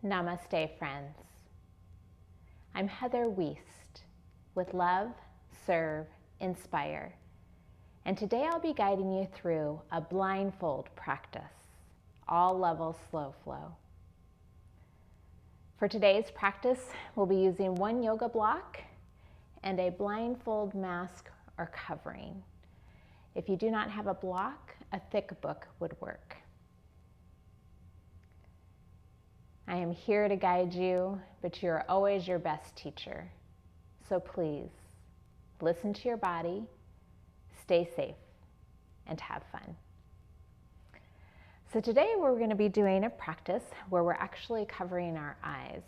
Namaste, friends. I'm Heather Wiest with Love Serve Inspire, and today I'll be guiding you through a blindfold practice, all levels slow flow. For today's practice, we'll be using one yoga block and a blindfold mask or covering. If you do not have a block, a thick book would work. I am here to guide you, but you're always your best teacher. So please, listen to your body, stay safe, and have fun. So today we're going to be doing a practice where we're actually covering our eyes.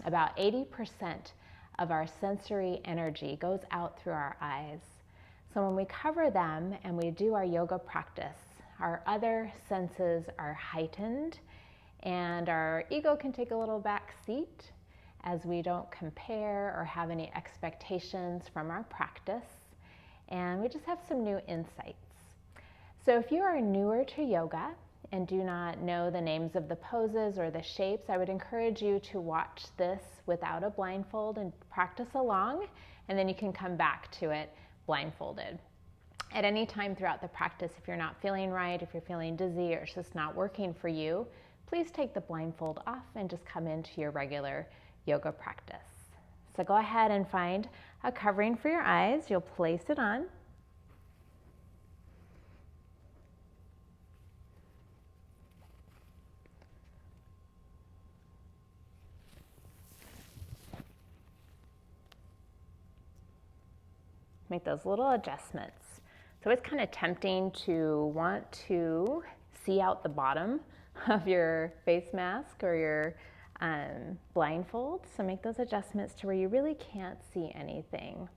About 80% of our sensory energy goes out through our eyes. So when we cover them and we do our yoga practice, our other senses are heightened and our ego can take a little back seat as we don't compare or have any expectations from our practice, and we just have some new insights. So if you are newer to yoga and do not know the names of the poses or the shapes, I would encourage you to watch this without a blindfold and practice along, and then you can come back to it blindfolded. At any time throughout the practice, if you're not feeling right, if you're feeling dizzy or it's just not working for you, please take the blindfold off and just come into your regular yoga practice. So go ahead and find a covering for your eyes. You'll place it on. Make those little adjustments. So it's kind of tempting to want to see out the bottom of your face mask or your blindfold. So make those adjustments to where you really can't see anything.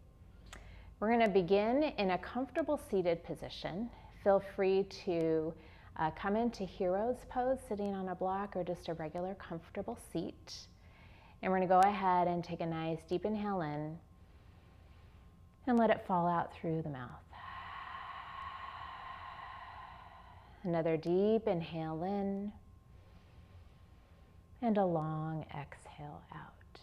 We're going to begin in a comfortable seated position. Feel free to come into hero's pose, sitting on a block or just a regular comfortable seat. And we're going to go ahead and take a nice deep inhale in and let it fall out through the mouth. Another deep inhale in and a long exhale out.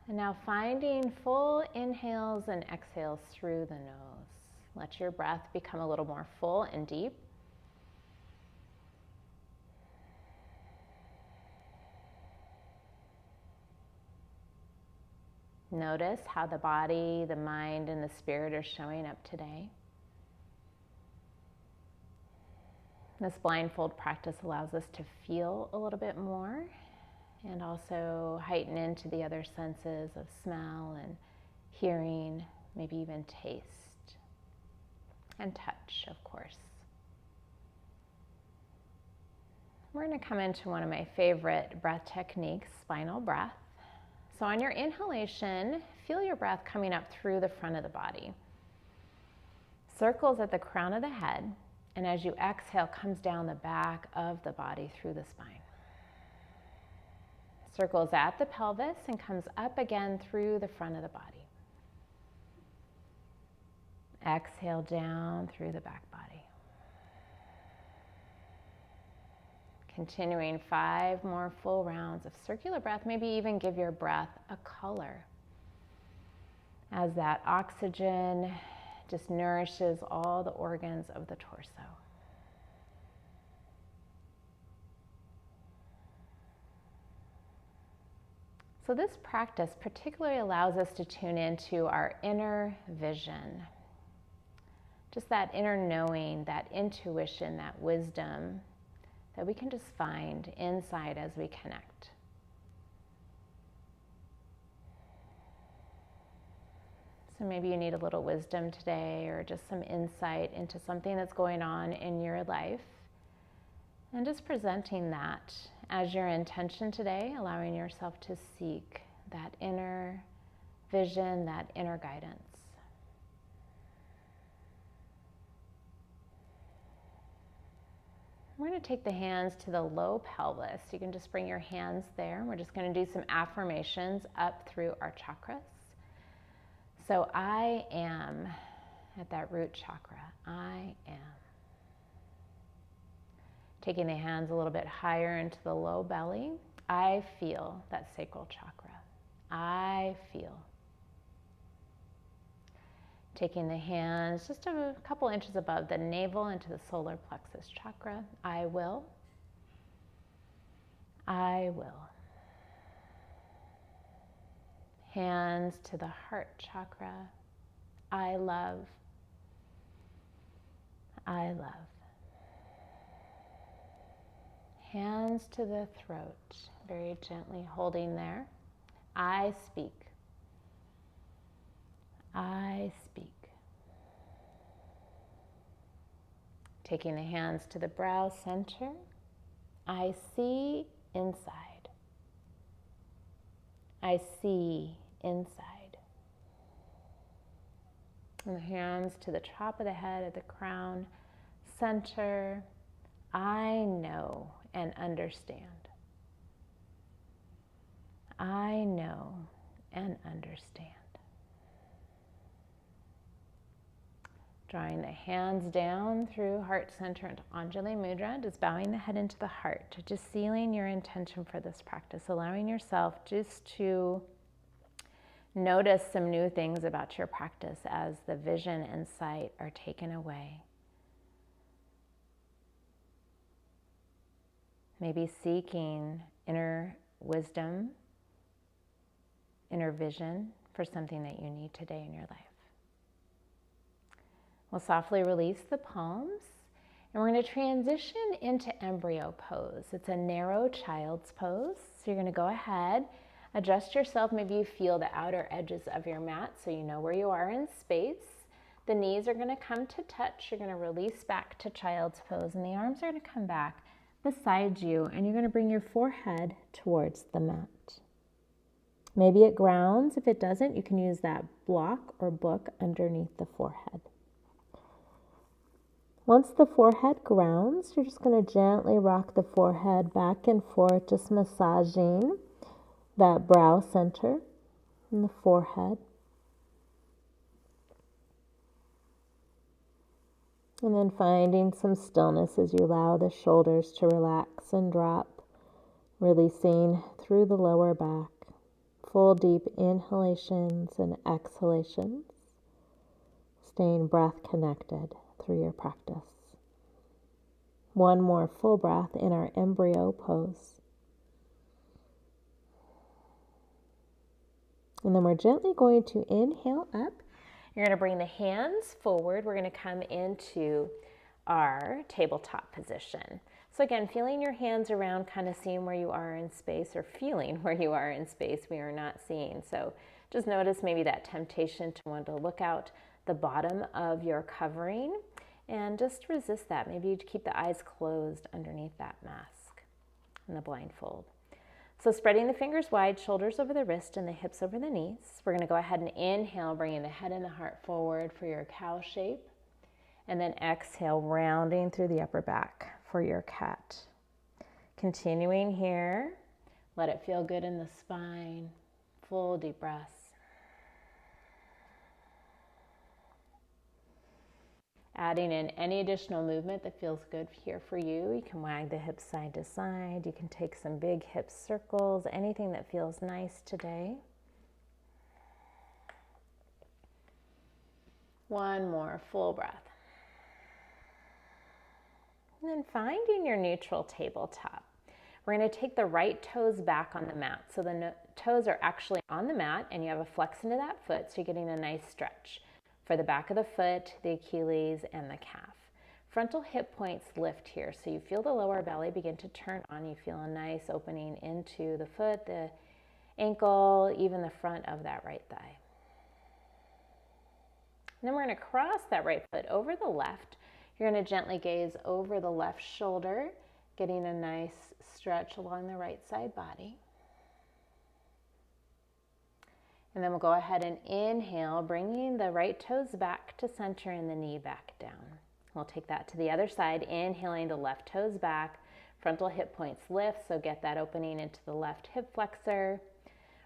And now finding full inhales and exhales through the nose. Let your breath become a little more full and deep. Notice how the body, the mind, and the spirit are showing up today. This blindfold practice allows us to feel a little bit more and also heighten into the other senses of smell and hearing, maybe even taste and touch, of course. We're going to come into one of my favorite breath techniques, Spinal Breath. So on your inhalation, feel your breath coming up through the front of the body. Circles at the crown of the head, and as you exhale, comes down the back of the body through the spine. Circles at the pelvis and comes up again through the front of the body. Exhale down through the back body. Continuing 5 more full rounds of circular breath. Maybe even give your breath a color as that oxygen just nourishes all the organs of the torso. So this practice particularly allows us to tune into our inner vision. Just that inner knowing, that intuition, that wisdom that we can just find inside as we connect. So maybe you need a little wisdom today or just some insight into something that's going on in your life. And just presenting that as your intention today, allowing yourself to seek that inner vision, that inner guidance. We're going to take the hands to the low pelvis. You can just bring your hands there. We're just going to do some affirmations up through our chakras. So I am at that root chakra. I am. Taking the hands a little bit higher into the low belly, I feel that sacral chakra. I feel. Taking the hands just a couple inches above the navel into the solar plexus chakra, I will. I will. Hands to the heart chakra, I love. I love. Hands to the throat, very gently holding there. I speak. I speak. Taking the hands to the brow center, I see inside. I see inside. And the hands to the top of the head, at the crown, center, I know and understand. I know and understand. Drawing the hands down through heart center into Anjali Mudra, just bowing the head into the heart, just sealing your intention for this practice, allowing yourself just to notice some new things about your practice as the vision and sight are taken away. Maybe seeking inner wisdom, inner vision for something that you need today in your life. We'll softly release the palms, and we're going to transition into embryo pose. It's a narrow child's pose, so you're going to go ahead, adjust yourself. Maybe you feel the outer edges of your mat so you know where you are in space. The knees are going to come to touch. You're going to release back to child's pose, and the arms are going to come back beside you, and you're going to bring your forehead towards the mat. Maybe it grounds. If it doesn't, you can use that block or book underneath the forehead. Once the forehead grounds, you're just going to gently rock the forehead back and forth, just massaging that brow center and the forehead. And then finding some stillness as you allow the shoulders to relax and drop, releasing through the lower back. Full deep inhalations and exhalations, staying breath connected through your practice. One more full breath in our embryo pose. And then we're gently going to inhale up. You're going to bring the hands forward. We're going to come into our tabletop position. So again, feeling your hands around, kind of seeing where you are in space, or feeling where you are in space. We are not seeing. So just notice maybe that temptation to want to look out the bottom of your covering, and just resist that. Maybe you keep the eyes closed underneath that mask and the blindfold. So spreading the fingers wide, shoulders over the wrist and the hips over the knees. We're going to go ahead and inhale, bringing the head and the heart forward for your cow shape. And then exhale, rounding through the upper back for your cat. Continuing here, let it feel good in the spine. Full deep breaths. Adding in any additional movement that feels good here for you. You can wag the hips side to side. You can take some big hip circles, anything that feels nice today. One more full breath. And then finding your neutral tabletop. We're going to take the right toes back on the mat. So the toes are actually on the mat, and you have a flex into that foot, so you're getting a nice stretch for the back of the foot, the Achilles, and the calf. Frontal hip points lift here, so you feel the lower belly begin to turn on. You feel a nice opening into the foot, the ankle, even the front of that right thigh. And then we're going to cross that right foot over the left. You're going to gently gaze over the left shoulder, getting a nice stretch along the right side body. And then we'll go ahead and inhale, bringing the right toes back to center and the knee back down. We'll take that to the other side, inhaling the left toes back, frontal hip points lift, so get that opening into the left hip flexor,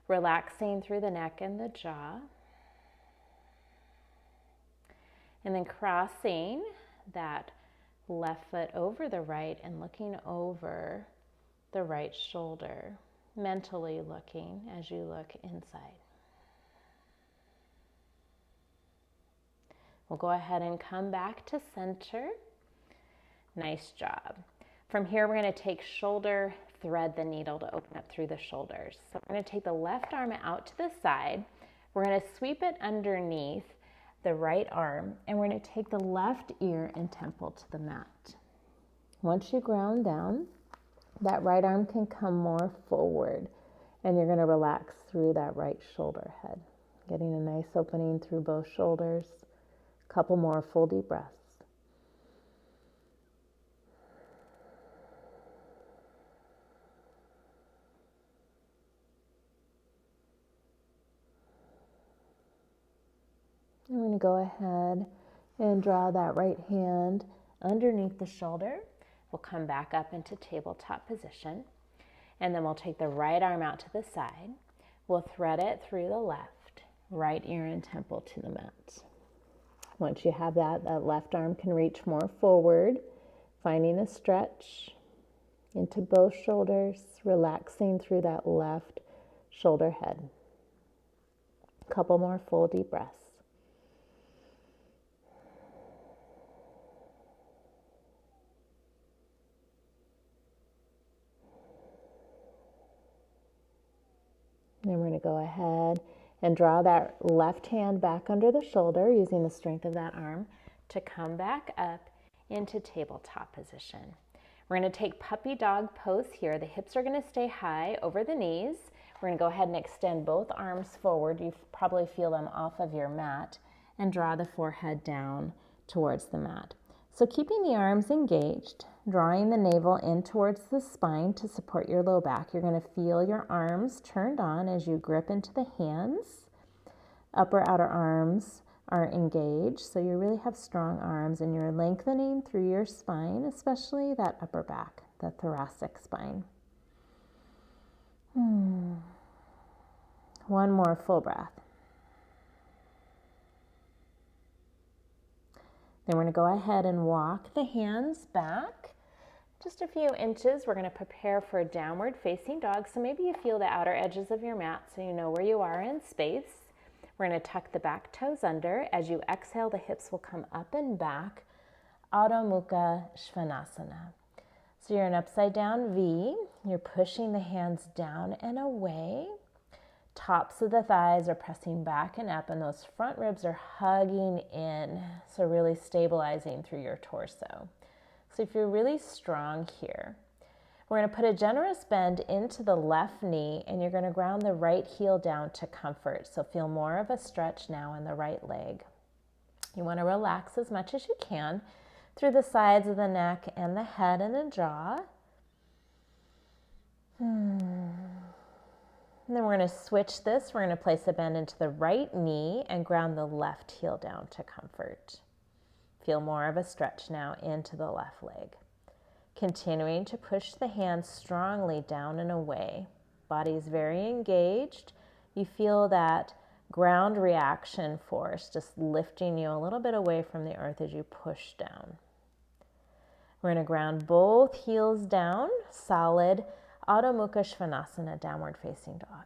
relaxing through the neck and the jaw. And then crossing that left foot over the right and looking over the right shoulder, mentally looking as you look inside. We'll go ahead and come back to center. Nice job. From here, we're going to take shoulder, thread the needle to open up through the shoulders. So we're going to take the left arm out to the side. We're going to sweep it underneath the right arm, and we're going to take the left ear and temple to the mat. Once you ground down, that right arm can come more forward, and you're going to relax through that right shoulder head, getting a nice opening through both shoulders. Couple more full deep breaths. I'm going to go ahead and draw that right hand underneath the shoulder. We'll come back up into tabletop position, and then we'll take the right arm out to the side. We'll thread it through the left, right ear and temple to the mat. Once you have that, that left arm can reach more forward, finding a stretch into both shoulders, relaxing through that left shoulder head. A couple more full deep breaths. Then we're going to go ahead and draw that left hand back under the shoulder using the strength of that arm to come back up into tabletop position. We're going to take puppy dog pose here. The hips are going to stay high over the knees. We're going to go ahead and extend both arms forward. You probably feel them off of your mat, and draw the forehead down towards the mat. So keeping the arms engaged, drawing the navel in towards the spine to support your low back. You're going to feel your arms turned on as you grip into the hands. Upper outer arms are engaged, so you really have strong arms, and you're lengthening through your spine, especially that upper back, the thoracic spine. One more full breath. Then we're going to go ahead and walk the hands back just a few inches. We're going to prepare for a downward facing dog. So maybe you feel the outer edges of your mat so you know where you are in space. We're going to tuck the back toes under. As you exhale, the hips will come up and back. Adho Mukha Svanasana. So you're in upside down V. You're pushing the hands down and away. Tops of the thighs are pressing back and up, and those front ribs are hugging in, so really stabilizing through your torso. So if you're really strong here, we're going to put a generous bend into the left knee, and you're going to ground the right heel down to comfort. So feel more of a stretch now in the right leg. You want to relax as much as you can through the sides of the neck and the head and the jaw. And then we're going to switch this. We're going to place a bend into the right knee and ground the left heel down to comfort. Feel more of a stretch now into the left leg. Continuing to push the hands strongly down and away. Body is very engaged. You feel that ground reaction force just lifting you a little bit away from the earth as you push down. We're going to ground both heels down, solid Adho Mukha Svanasana, downward facing dog.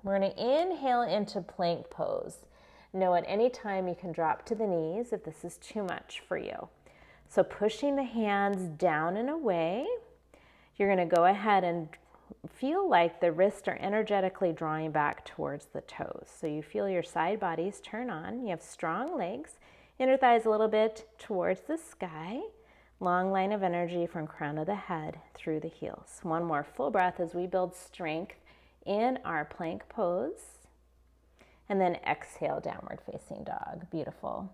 We're going to inhale into plank pose. Know at any time you can drop to the knees if this is too much for you. So pushing the hands down and away, you're going to go ahead and feel like the wrists are energetically drawing back towards the toes. So you feel your side bodies turn on. You have strong legs, inner thighs a little bit towards the sky. Long line of energy from crown of the head through the heels. One more full breath as we build strength in our plank pose. And then exhale, downward facing dog. Beautiful.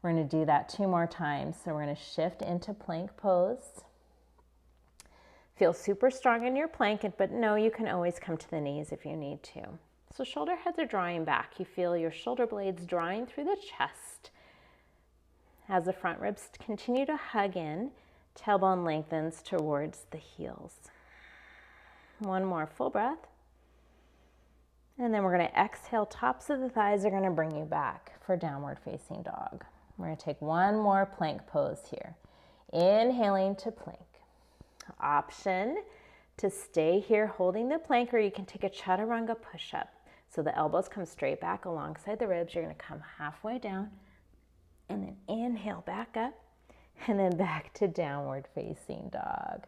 We're going to do that 2 more times. So we're going to shift into plank pose. Feel super strong in your plank, but no, you can always come to the knees if you need to. So shoulder heads are drawing back. You feel your shoulder blades drawing through the chest. As the front ribs continue to hug in, tailbone lengthens towards the heels. One more full breath. And then we're going to exhale. Tops of the thighs are going to bring you back for downward facing dog. We're going to take one more plank pose here. Inhaling to plank. Option to stay here holding the plank, or you can take a chaturanga push-up. So the elbows come straight back alongside the ribs. You're going to come halfway down and then inhale back up and then back to downward facing dog.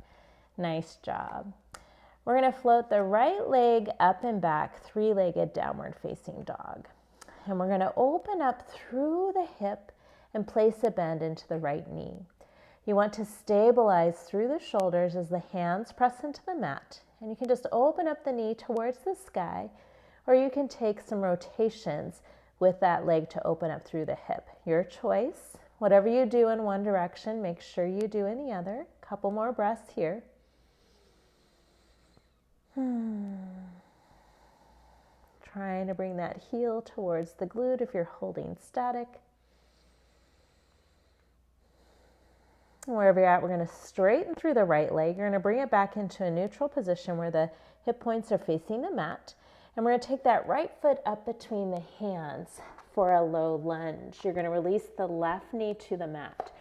Nice job. We're going to float the right leg up and back, three-legged downward facing dog. And we're going to open up through the hip and place a bend into the right knee. You want to stabilize through the shoulders as the hands press into the mat. And you can just open up the knee towards the sky, or you can take some rotations with that leg to open up through the hip. Your choice. Whatever you do in one direction, make sure you do in the other. Couple more breaths here. Trying to bring that heel towards the glute if you're holding static. Wherever you're at, we're going to straighten through the right leg. You're going to bring it back into a neutral position where the hip points are facing the mat. And we're going to take that right foot up between the hands for a low lunge. You're going to release the left knee to the mat.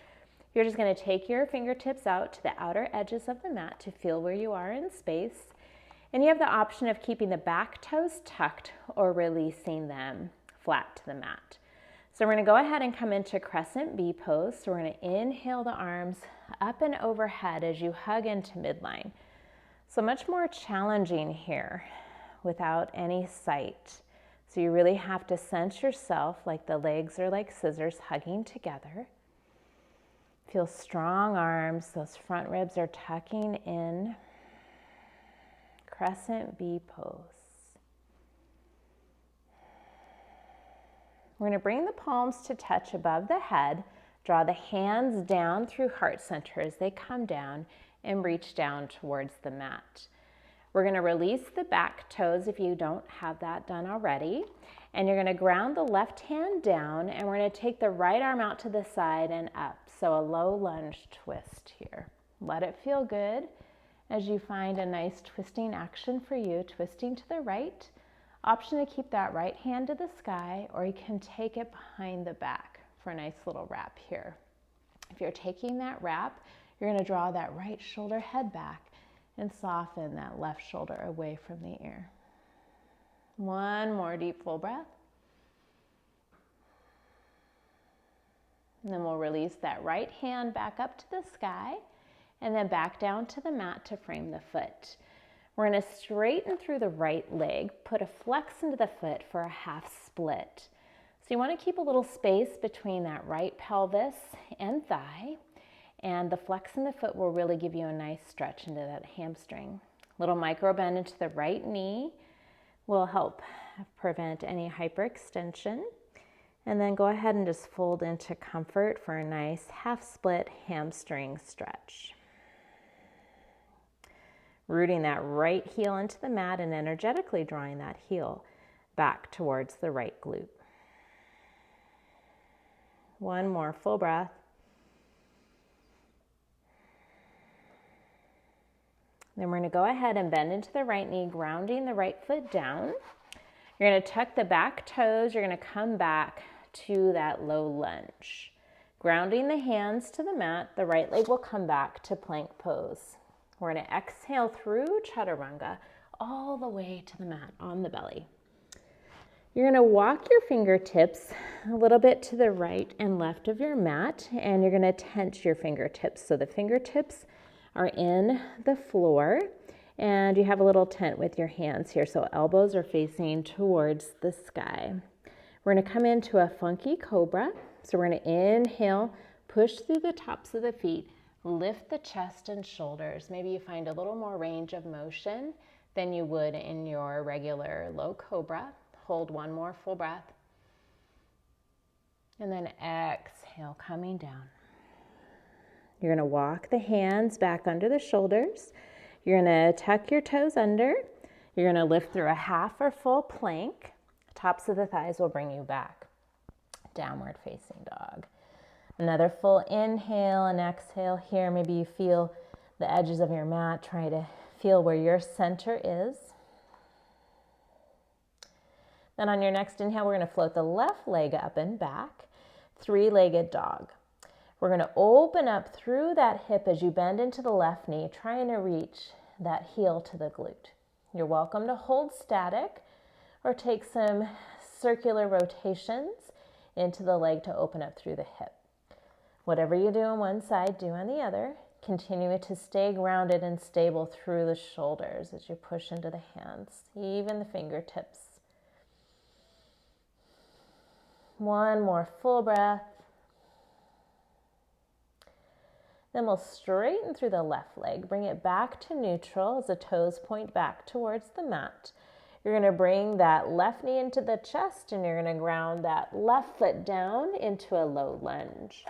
You're just going to take your fingertips out to the outer edges of the mat to feel where you are in space. And you have the option of keeping the back toes tucked or releasing them flat to the mat. So we're going to go ahead and come into Crescent B Pose. So we're going to inhale the arms up and overhead as you hug into midline. So much more challenging here without any sight. So you really have to sense yourself like the legs are like scissors hugging together. Feel strong arms. Those front ribs are tucking in. Crescent B Pose. We're going to bring the palms to touch above the head. Draw the hands down through heart center as they come down and reach down towards the mat. We're going to release the back toes if you don't have that done already. And you're going to ground the left hand down, and we're going to take the right arm out to the side and up. So a low lunge twist here. Let it feel good as you find a nice twisting action for you, twisting to the right. Option to keep that right hand to the sky, or you can take it behind the back for a nice little wrap here. If you're taking that wrap, you're going to draw that right shoulder head back and soften that left shoulder away from the ear. One more deep full breath. And then we'll release that right hand back up to the sky and then back down to the mat to frame the foot. We're going to straighten through the right leg, put a flex into the foot for a half split. So you want to keep a little space between that right pelvis and thigh, and the flex in the foot will really give you a nice stretch into that hamstring. Little micro bend into the right knee will help prevent any hyperextension. And then go ahead and just fold into comfort for a nice half split hamstring stretch. Rooting that right heel into the mat and energetically drawing that heel back towards the right glute. One more full breath. Then we're going to go ahead and bend into the right knee, grounding the right foot down. You're going to tuck the back toes. You're going to come back to that low lunge. Grounding the hands to the mat, the right leg will come back to plank pose. We're going to exhale through chaturanga all the way to the mat on the belly. You're going to walk your fingertips a little bit to the right and left of your mat, and you're going to tense your fingertips. So the fingertips are in the floor, and you have a little tent with your hands here. So elbows are facing towards the sky. We're going to come into a funky cobra. So we're going to inhale, push through the tops of the feet, lift the chest and shoulders. Maybe you find a little more range of motion than you would in your regular low cobra. Hold one more full breath. And then exhale, coming down. You're going to walk the hands back under the shoulders. You're going to tuck your toes under. You're going to lift through a half or full plank. Tops of the thighs will bring you back. Downward facing dog. Another full inhale and exhale here. Maybe you feel the edges of your mat. Try to feel where your center is. Then on your next inhale, we're going to float the left leg up and back. three-legged dog. We're going to open up through that hip as you bend into the left knee, trying to reach that heel to the glute. You're welcome to hold static or take some circular rotations into the leg to open up through the hip. Whatever you do on one side, do on the other. Continue to stay grounded and stable through the shoulders as you push into the hands, even the fingertips. One more full breath. Then we'll straighten through the left leg. Bring it back to neutral as the toes point back towards the mat. You're going to bring that left knee into the chest and you're going to ground that left foot down into a low lunge.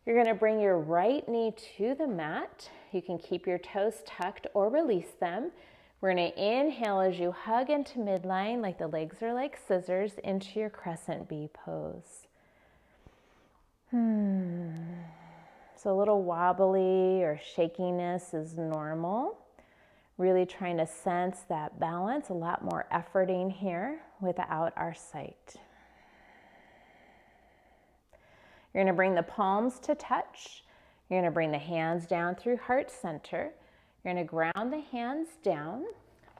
You're going to bring your right knee to the mat. You can keep your toes tucked or release them. We're going to inhale as you hug into midline like the legs are like scissors into your Crescent B Pose. So a little wobbly or shakiness is normal. Really trying to sense that balance, a lot more efforting here without our sight. You're going to bring the palms to touch. You're going to bring the hands down through heart center. You're going to ground the hands down.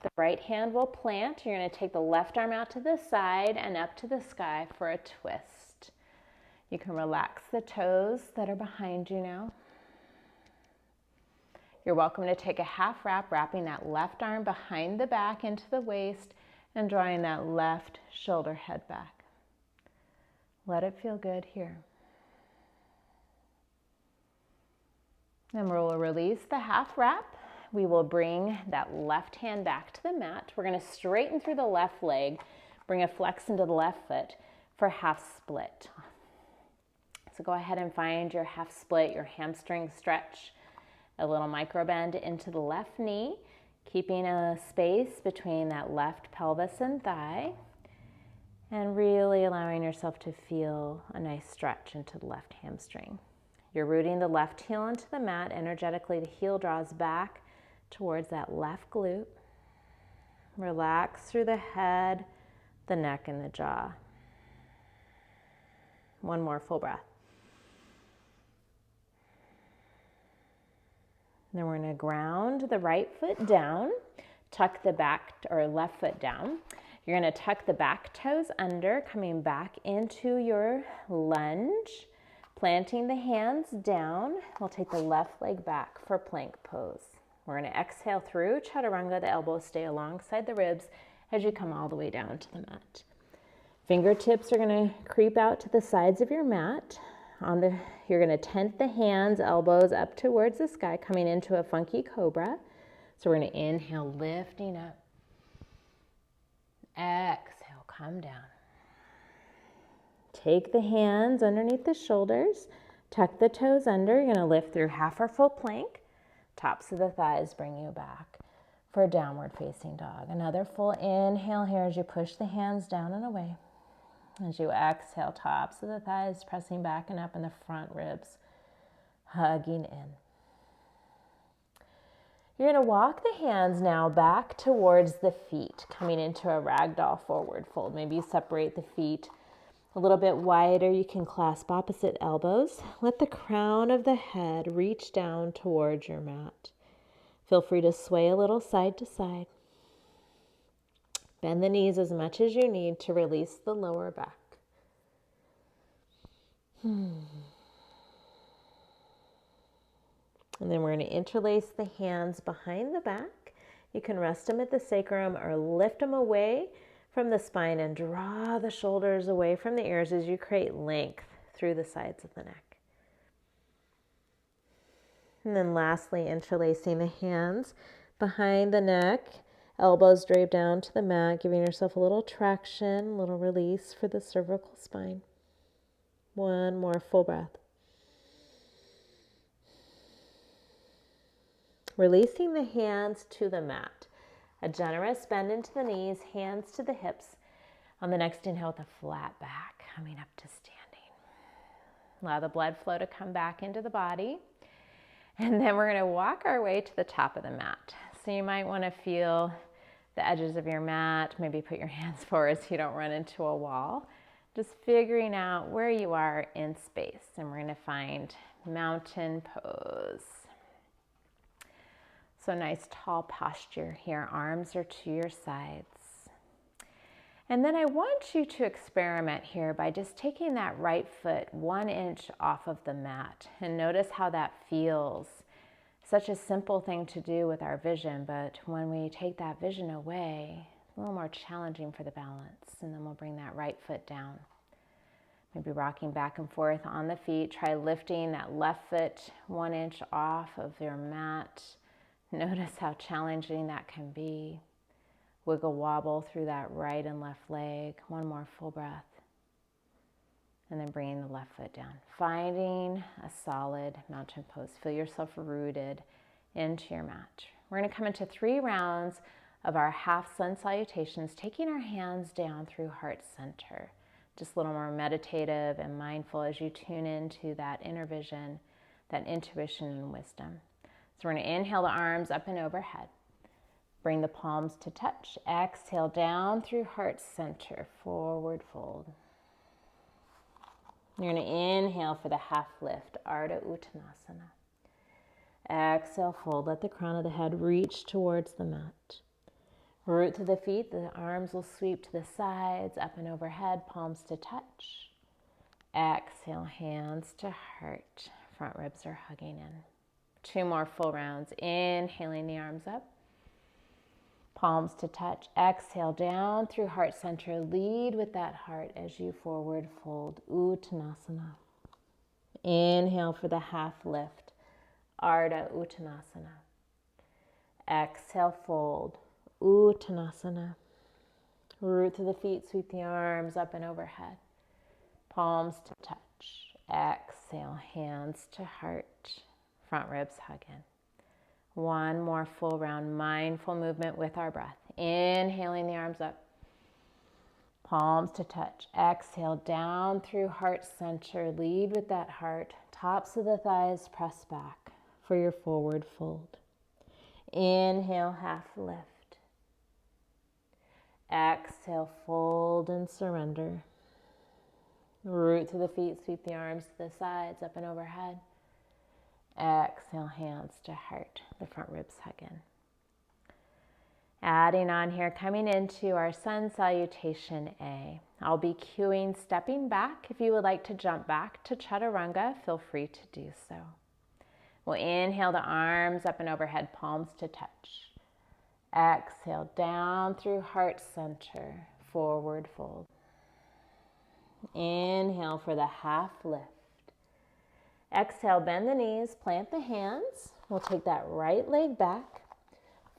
The right hand will plant. You're going to take the left arm out to the side and up to the sky for a twist. You can relax the toes that are behind you now. You're welcome to take a half wrap, wrapping that left arm behind the back into the waist and drawing that left shoulder head back. Let it feel good here. Then we'll release the half wrap. We will bring that left hand back to the mat. We're going to straighten through the left leg, bring a flex into the left foot for half split. So go ahead and find your half split, your hamstring stretch, a little micro bend into the left knee, keeping a space between that left pelvis and thigh, and really allowing yourself to feel a nice stretch into the left hamstring. You're rooting the left heel into the mat. Energetically, the heel draws back towards that left glute. Relax through the head, the neck, and the jaw. One more full breath. Then we're going to ground the right foot down, tuck the back or left foot down. You're going to tuck the back toes under, coming back into your lunge. Planting the hands down, we'll take the left leg back for plank pose. We're going to exhale through chaturanga. The elbows stay alongside the ribs as you come all the way down to the mat. Fingertips are going to creep out to the sides of your mat. You're going to tent the hands, elbows up towards the sky, coming into a funky cobra. So we're going to inhale, lifting up. Exhale, come down. Take the hands underneath the shoulders, tuck the toes under. You're going to lift through half or full plank. Tops of the thighs bring you back for a downward facing dog. Another full inhale here as you push the hands down and away. As you exhale, tops of the thighs pressing back and up in the front ribs, hugging in. You're going to walk the hands now back towards the feet, coming into a ragdoll forward fold. Maybe you separate the feet a little bit wider. You can clasp opposite elbows. Let the crown of the head reach down towards your mat. Feel free to sway a little side to side. Bend the knees as much as you need to release the lower back. And then we're going to interlace the hands behind the back. You can rest them at the sacrum or lift them away from the spine and draw the shoulders away from the ears as you create length through the sides of the neck. And then lastly, interlacing the hands behind the neck, elbows drape down to the mat, giving yourself a little traction, a little release for the cervical spine. One more full breath. Releasing the hands to the mat. A generous bend into the knees, hands to the hips. On the next inhale with a flat back, coming up to standing. Allow the blood flow to come back into the body. And then we're going to walk our way to the top of the mat. So you might want to feel the edges of your mat. Maybe put your hands forward so you don't run into a wall. Just figuring out where you are in space. And we're going to find mountain pose. So nice tall posture here. Arms are to your sides. And then I want you to experiment here by just taking that right foot 1 inch off of the mat. And notice how that feels. Such a simple thing to do with our vision, but when we take that vision away, it's a little more challenging for the balance. And then we'll bring that right foot down. Maybe rocking back and forth on the feet. Try lifting that left foot 1 inch off of your mat. Notice how challenging that can be. Wiggle wobble through that right and left leg. One more full breath. And then bringing the left foot down. Finding a solid mountain pose. Feel yourself rooted into your mat. We're going to come into 3 rounds of our half Sun Salutations, taking our hands down through heart center. Just a little more meditative and mindful as you tune into that inner vision, that intuition and wisdom. So we're going to inhale the arms up and overhead. Bring the palms to touch. Exhale down through heart center, forward fold. You're going to inhale for the half lift, Arda Uttanasana. Exhale, fold. Let the crown of the head reach towards the mat. Root to the feet. The arms will sweep to the sides, up and overhead, palms to touch. Exhale, hands to heart. Front ribs are hugging in. 2 more full rounds. Inhaling the arms up. Palms to touch. Exhale down through heart center. Lead with that heart as you forward fold. Uttanasana. Inhale for the half lift. Arda Uttanasana. Exhale, fold. Uttanasana. Root to the feet. Sweep the arms up and overhead. Palms to touch. Exhale, hands to heart. Front ribs hug in. 1 more full round, mindful movement with our breath. Inhaling the arms up. Palms to touch. Exhale down through heart center. Lead with that heart. Tops of the thighs press back for your forward fold. Inhale, half lift. Exhale, fold and surrender. Root to the feet. Sweep the arms to the sides, up and overhead. Exhale, hands to heart. The front ribs hug in. Adding on here, coming into our Sun Salutation A. I'll be cueing stepping back. If you would like to jump back to Chaturanga, feel free to do so. We'll inhale the arms up and overhead, palms to touch. Exhale, down through heart center, forward fold. Inhale for the half lift. Exhale, bend the knees, plant the hands. We'll take that right leg back,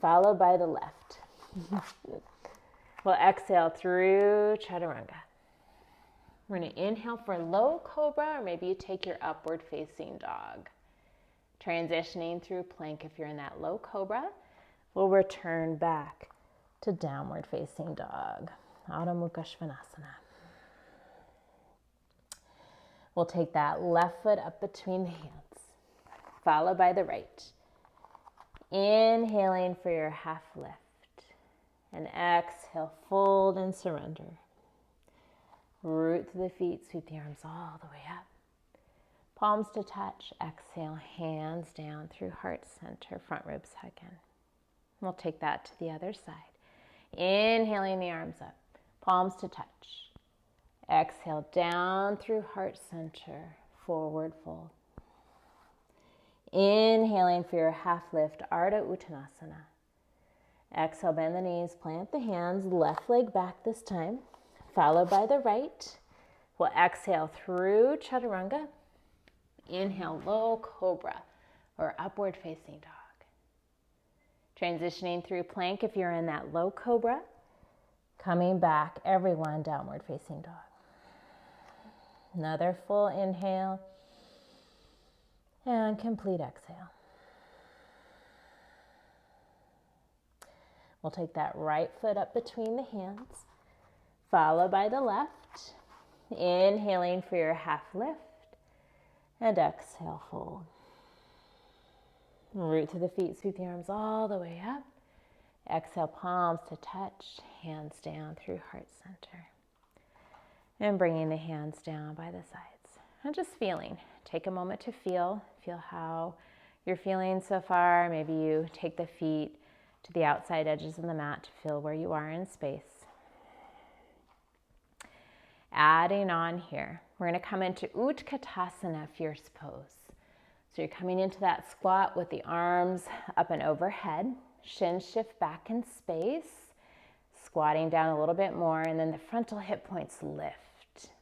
followed by the left. We'll exhale through Chaturanga. We're going to inhale for low cobra, or maybe you take your upward facing dog. Transitioning through plank if you're in that low cobra. We'll return back to downward facing dog, Adho Mukha Svanasana. We'll take that left foot up between the hands, followed by the right. Inhaling for your half lift. And exhale, fold and surrender. Root to the feet, sweep the arms all the way up. Palms to touch. Exhale, hands down through heart center, front ribs hug in. We'll take that to the other side. Inhaling the arms up, palms to touch. Exhale, down through heart center, forward fold. Inhaling for your half lift, Arda Uttanasana. Exhale, bend the knees, plant the hands, left leg back this time, followed by the right. We'll exhale through Chaturanga. Inhale, low cobra or upward facing dog. Transitioning through plank if you're in that low cobra. Coming back, everyone, downward facing dog. Another full inhale and complete exhale. We'll take that right foot up between the hands, followed by the left. Inhaling for your half lift and exhale, fold. Root to the feet, sweep the arms all the way up. Exhale, palms to touch, hands down through heart center. And bringing the hands down by the sides. And just feeling. Take a moment to feel. Feel how you're feeling so far. Maybe you take the feet to the outside edges of the mat to feel where you are in space. Adding on here, we're going to come into Utkatasana, fierce pose. So you're coming into that squat with the arms up and overhead. Shins shift back in space. Squatting down a little bit more, and then the frontal hip points lift.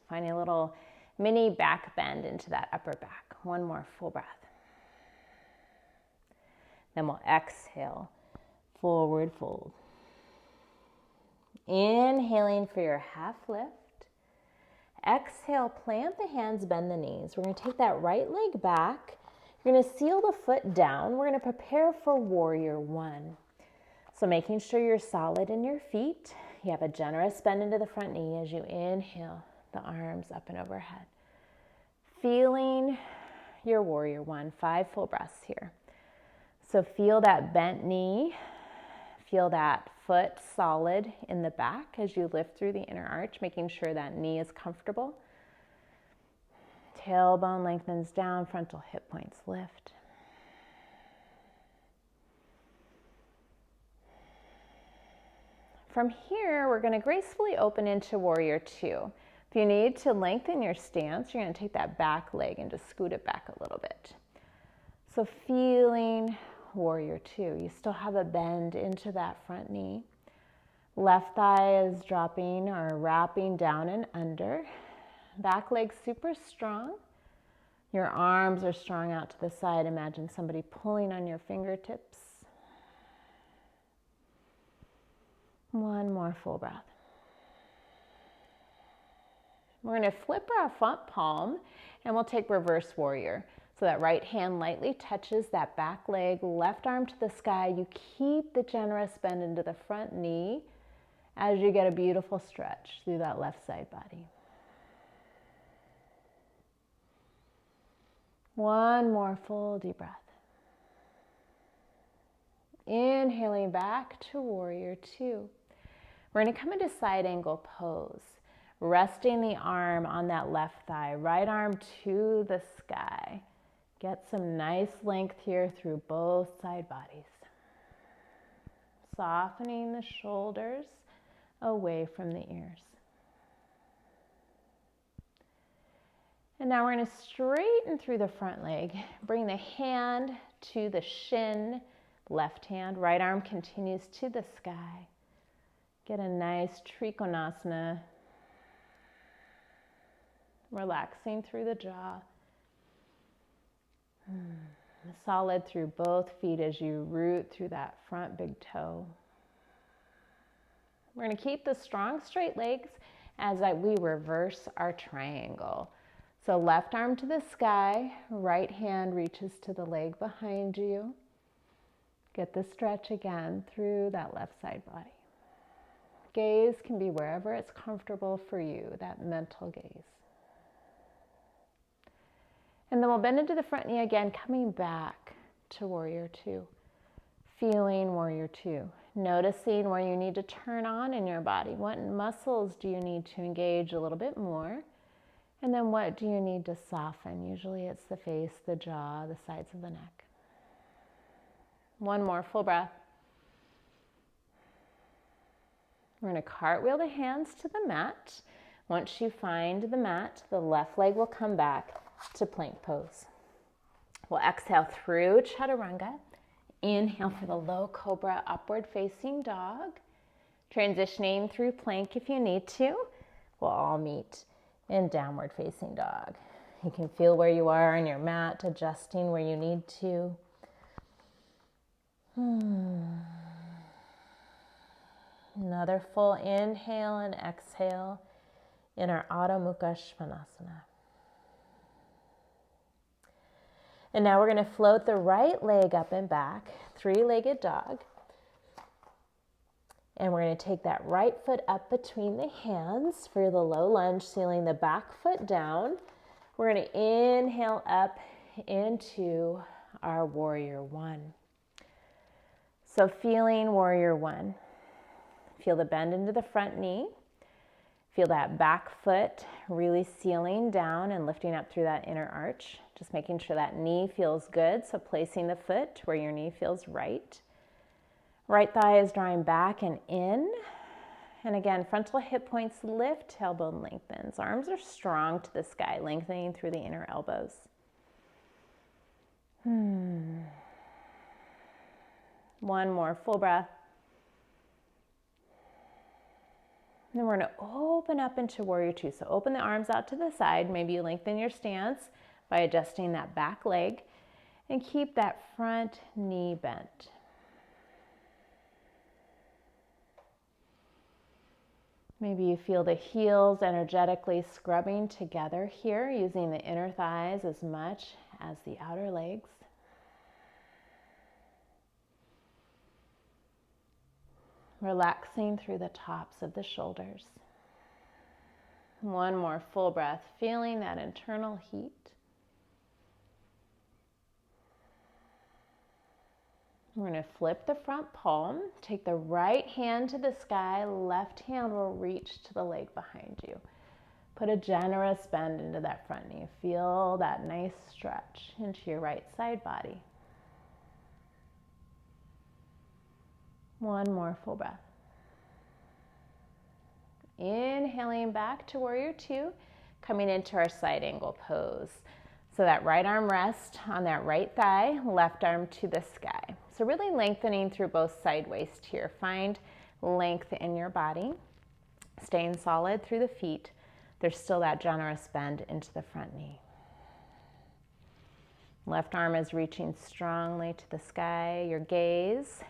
Finding a little mini back bend into that upper back. One more full breath. Then we'll exhale, forward fold. Inhaling for your half lift. Exhale, plant the hands, bend the knees. We're going to take that right leg back. You're going to seal the foot down. We're going to prepare for warrior one. So making sure you're solid in your feet. You have a generous bend into the front knee as you inhale, the arms up and overhead. Feeling your warrior one, 5 full breaths here. So feel that bent knee, feel that foot solid in the back as you lift through the inner arch, making sure that knee is comfortable. Tailbone lengthens down, frontal hip points lift. From here, we're going to gracefully open into warrior two. If you need to lengthen your stance, you're going to take that back leg and just scoot it back a little bit. So feeling warrior two. You still have a bend into that front knee. Left thigh is dropping or wrapping down and under. Back leg super strong. Your arms are strong out to the side. Imagine somebody pulling on your fingertips. One more full breath. We're going to flip our front palm and we'll take reverse warrior. So that right hand lightly touches that back leg, left arm to the sky. You keep the generous bend into the front knee as you get a beautiful stretch through that left side body. One more full deep breath. Inhaling back to warrior two. We're going to come into side angle pose. Resting the arm on that left thigh, right arm to the sky. Get some nice length here through both side bodies. Softening the shoulders away from the ears. And now we're going to straighten through the front leg. Bring the hand to the shin, left hand, right arm continues to the sky. Get a nice Triconasana. Relaxing through the jaw. Solid through both feet as you root through that front big toe. We're going to keep the strong straight legs as we reverse our triangle. So left arm to the sky, right hand reaches to the leg behind you. Get the stretch again through that left side body. Gaze can be wherever it's comfortable for you, that mental gaze. And then we'll bend into the front knee again, coming back to warrior two. Feeling warrior two. Noticing where you need to turn on in your body. What muscles do you need to engage a little bit more? And then what do you need to soften? Usually it's the face, the jaw, the sides of the neck. One more full breath. We're going to cartwheel the hands to the mat. Once you find the mat, the left leg will come back to plank pose. We'll exhale through chaturanga. Inhale for the low cobra, upward facing dog. Transitioning through plank if you need to. We'll all meet in downward facing dog. You can feel where you are on your mat, adjusting where you need to. Another full inhale and exhale in our Adho Mukha Svanasana. And now we're going to float the right leg up and back, three-legged dog. And we're going to take that right foot up between the hands for the low lunge, sealing the back foot down. We're going to inhale up into our warrior one. So feeling warrior one. Feel the bend into the front knee. Feel that back foot really sealing down and lifting up through that inner arch. Just making sure that knee feels good. So placing the foot where your knee feels right. Right thigh is drawing back and in. And again, frontal hip points lift, tailbone lengthens. Arms are strong to the sky, lengthening through the inner elbows. One more full breath. And then we're going to open up into warrior two. So open the arms out to the side. Maybe you lengthen your stance by adjusting that back leg. And keep that front knee bent. Maybe you feel the heels energetically scrubbing together here, using the inner thighs as much as the outer legs. Relaxing through the tops of the shoulders. One more full breath, feeling that internal heat. We're going to flip the front palm, take the right hand to the sky, left hand will reach to the leg behind you. Put a generous bend into that front knee. Feel that nice stretch into your right side body. One more full breath. Inhaling back to warrior two, coming into our side angle pose. So that right arm rests on that right thigh, left arm to the sky. So really lengthening through both side waist here. Find length in your body, staying solid through the feet. There's still that generous bend into the front knee. Left arm is reaching strongly to the sky. Your gaze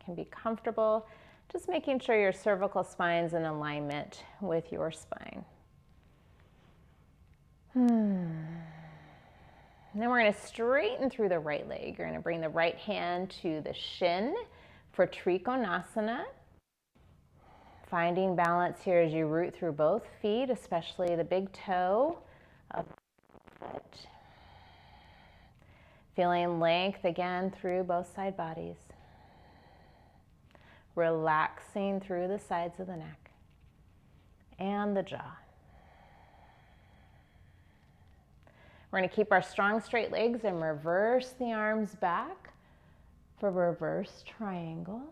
can be comfortable, just making sure your cervical spine's in alignment with your spine. And then we're going to straighten through the right leg. You're going to bring the right hand to the shin for Triconasana. Finding balance here as you root through both feet, especially the big toe of the foot. Feeling length again through both side bodies. Relaxing through the sides of the neck and the jaw. We're going to keep our strong straight legs and reverse the arms back for reverse triangle.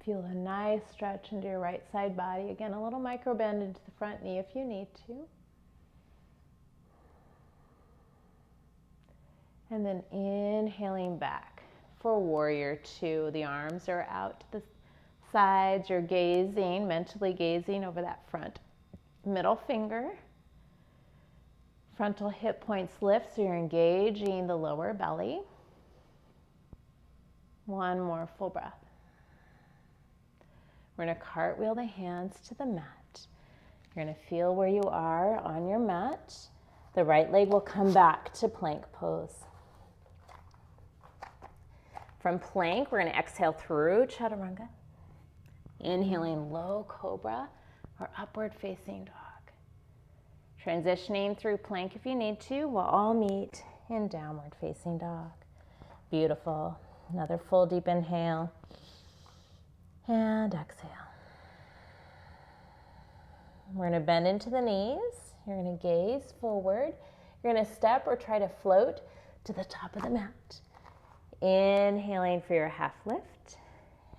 Feel a nice stretch into your right side body. Again, a little micro bend into the front knee if you need to. And then inhaling back for warrior two. The arms are out to the sides. You're gazing, mentally gazing over that front middle finger. Frontal hip points lift, so you're engaging the lower belly. One more full breath. We're going to cartwheel the hands to the mat. You're going to feel where you are on your mat. The right leg will come back to plank pose. From plank, we're going to exhale through chaturanga. Inhaling low cobra or upward facing dog. Transitioning through plank if you need to. We'll all meet in downward facing dog. Beautiful. Another full deep inhale. And exhale. We're going to bend into the knees. You're going to gaze forward. You're going to step or try to float to the top of the mat. Inhaling for your half lift.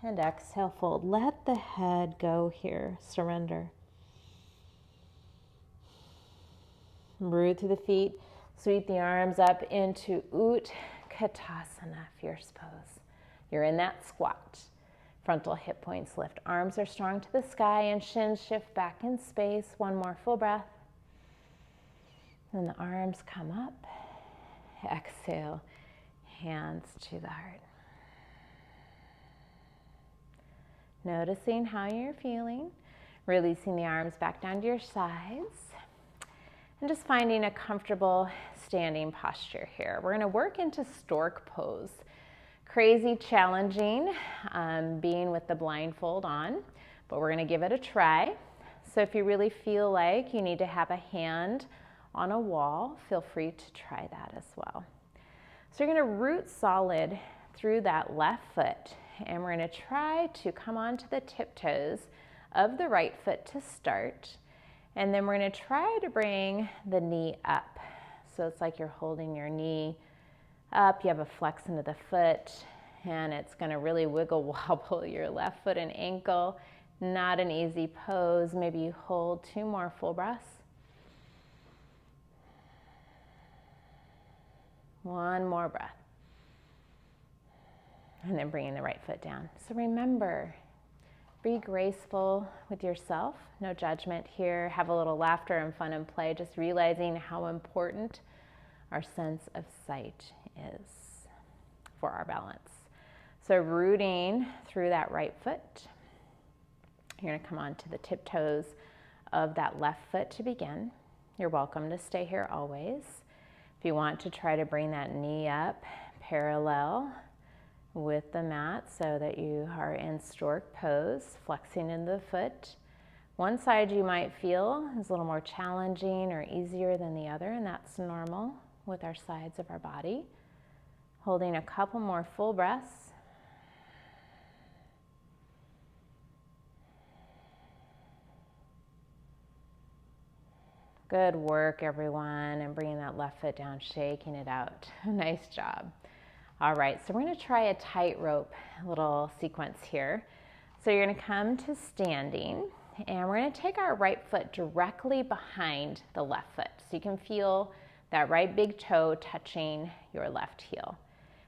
And exhale, fold. Let the head go here. Surrender. Root through the feet. Sweep the arms up into Utkatasana, fierce pose. You're in that squat. Frontal hip points lift. Arms are strong to the sky and shins shift back in space. One more full breath. Then the arms come up. Exhale, hands to the heart. Noticing how you're feeling. Releasing the arms back down to your sides. And just finding a comfortable standing posture here. We're going to work into stork pose. Crazy challenging being with the blindfold on, but we're going to give it a try. So if you really feel like you need to have a hand on a wall, feel free to try that as well. So you're going to root solid through that left foot, and we're going to try to come onto the tiptoes of the right foot to start. And then we're going to try to bring the knee up. So it's like you're holding your knee up. You have a flex into the foot, and it's going to really wiggle wobble your left foot and ankle. Not an easy pose. Maybe you hold 2 more full breaths. 1 more breath. And then bringing the right foot down. So remember, be graceful with yourself. No judgment here. Have a little laughter and fun and play. Just realizing how important our sense of sight is for our balance. So rooting through that right foot. You're going to come onto the tiptoes of that left foot to begin. You're welcome to stay here always. If you want to try to bring that knee up parallel with the mat so that you are in stork pose, flexing into the foot. One side you might feel is a little more challenging or easier than the other, and that's normal with our sides of our body. Holding a couple more full breaths. Good work, everyone, and bringing that left foot down, shaking it out. Nice job. All right, so we're going to try a tightrope little sequence here. So you're going to come to standing, and we're going to take our right foot directly behind the left foot. So you can feel that right big toe touching your left heel.